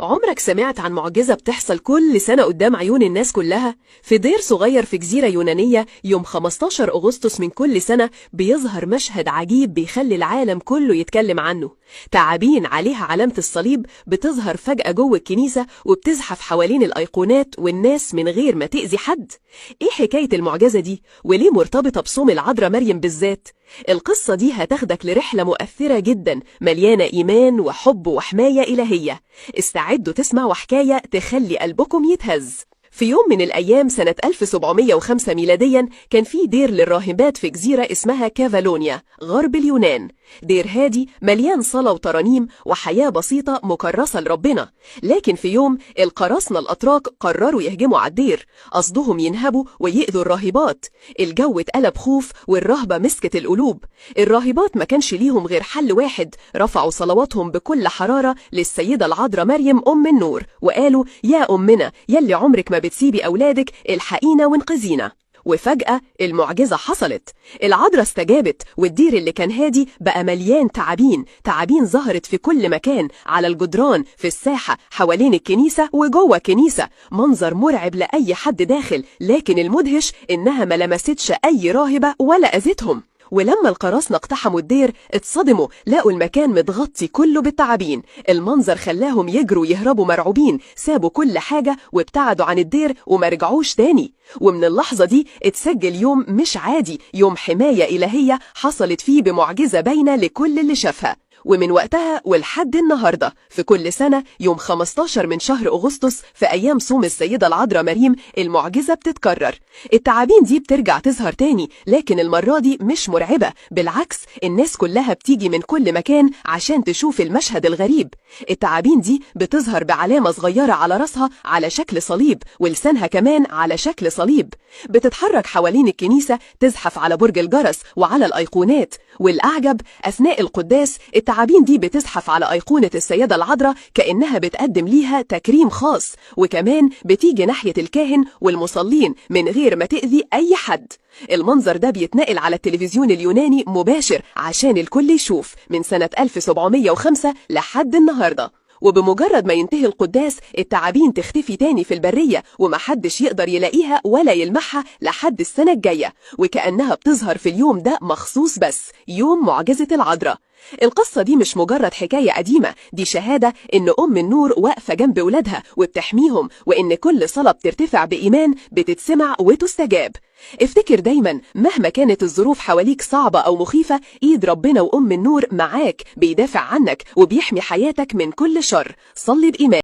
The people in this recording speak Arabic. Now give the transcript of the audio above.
عمرك سمعت عن معجزة بتحصل كل سنة قدام عيون الناس كلها؟ في دير صغير في جزيرة يونانية يوم 15 أغسطس من كل سنة بيظهر مشهد عجيب بيخلي العالم كله يتكلم عنه. تعابين عليها علامة الصليب بتظهر فجأة جوه الكنيسة وبتزحف حوالين الأيقونات والناس من غير ما تأذي حد. إيه حكاية المعجزة دي؟ وليه مرتبطة بصوم العذراء مريم بالذات؟ القصة دي هتاخدك لرحلة مؤثرة جدا مليانة إيمان وحب وحماية إلهية. استعدوا تسمعوا حكاية تخلي قلبكم يتهز. في يوم من الأيام سنة 1705 ميلاديا كان في دير للراهبات في جزيرة اسمها كافالونيا غرب اليونان. دير هادي مليان صلاة وترانيم وحياة بسيطة مكرسة لربنا. لكن في يوم القراصنة الأتراك قرروا يهجموا على الدير، قصدهم ينهبوا ويأذوا الراهبات. الجو اتقلب خوف والرهبة مسكت القلوب. الراهبات ما كانش ليهم غير حل واحد، رفعوا صلواتهم بكل حرارة للسيدة العذراء مريم أم النور وقالوا: يا أمنا يلي عمرك ما بتسيبي أولادك، الحقينا وانقذينا. وفجأة المعجزة حصلت. العذراء استجابت والدير اللي كان هادي بقى مليان تعابين ظهرت في كل مكان، على الجدران، في الساحة، حوالين الكنيسة وجوه الكنيسة. منظر مرعب لأي حد داخل، لكن المدهش إنها ما لمستش أي راهبة ولا أذتهم. ولما القراصنة اقتحموا الدير اتصدموا، لقوا المكان متغطي كله بالتعابين. المنظر خلاهم يجروا يهربوا مرعوبين، سابوا كل حاجة وابتعدوا عن الدير ومرجعوش تاني. ومن اللحظة دي اتسجل يوم مش عادي، يوم حماية إلهية حصلت فيه بمعجزة باينة لكل اللي شافها. ومن وقتها ولحد النهاردة في كل سنة يوم 15 من شهر أغسطس في أيام صوم السيدة العذراء مريم المعجزة بتتكرر. التعابين دي بترجع تظهر تاني، لكن المرة دي مش مرعبة، بالعكس الناس كلها بتيجي من كل مكان عشان تشوف المشهد الغريب. التعابين دي بتظهر بعلامة صغيرة على رأسها على شكل صليب، ولسانها كمان على شكل صليب. بتتحرك حوالين الكنيسة، تزحف على برج الجرس وعلى الأيقونات. والأعجب أثناء القداس التعابين دي بتزحف على أيقونة السيدة العذراء كأنها بتقدم ليها تكريم خاص، وكمان بتيجي ناحية الكاهن والمصلين من غير ما تأذي أي حد. المنظر ده بيتنقل على التلفزيون اليوناني مباشر عشان الكل يشوف من سنة 1705 لحد النهاردة. وبمجرد ما ينتهي القداس التعابين تختفي تاني في البرية ومحدش يقدر يلاقيها ولا يلمحها لحد السنة الجاية، وكأنها بتظهر في اليوم ده مخصوص، بس يوم معجزة العذراء. القصة دي مش مجرد حكاية قديمة، دي شهادة إن أم النور واقفة جنب ولادها وبتحميهم، وإن كل صلاة بترتفع بإيمان بتتسمع وتستجاب. افتكر دايما مهما كانت الظروف حواليك صعبة أو مخيفة، إيد ربنا وأم النور معاك، بيدافع عنك وبيحمي حياتك من كل شر. صلي بإيمان.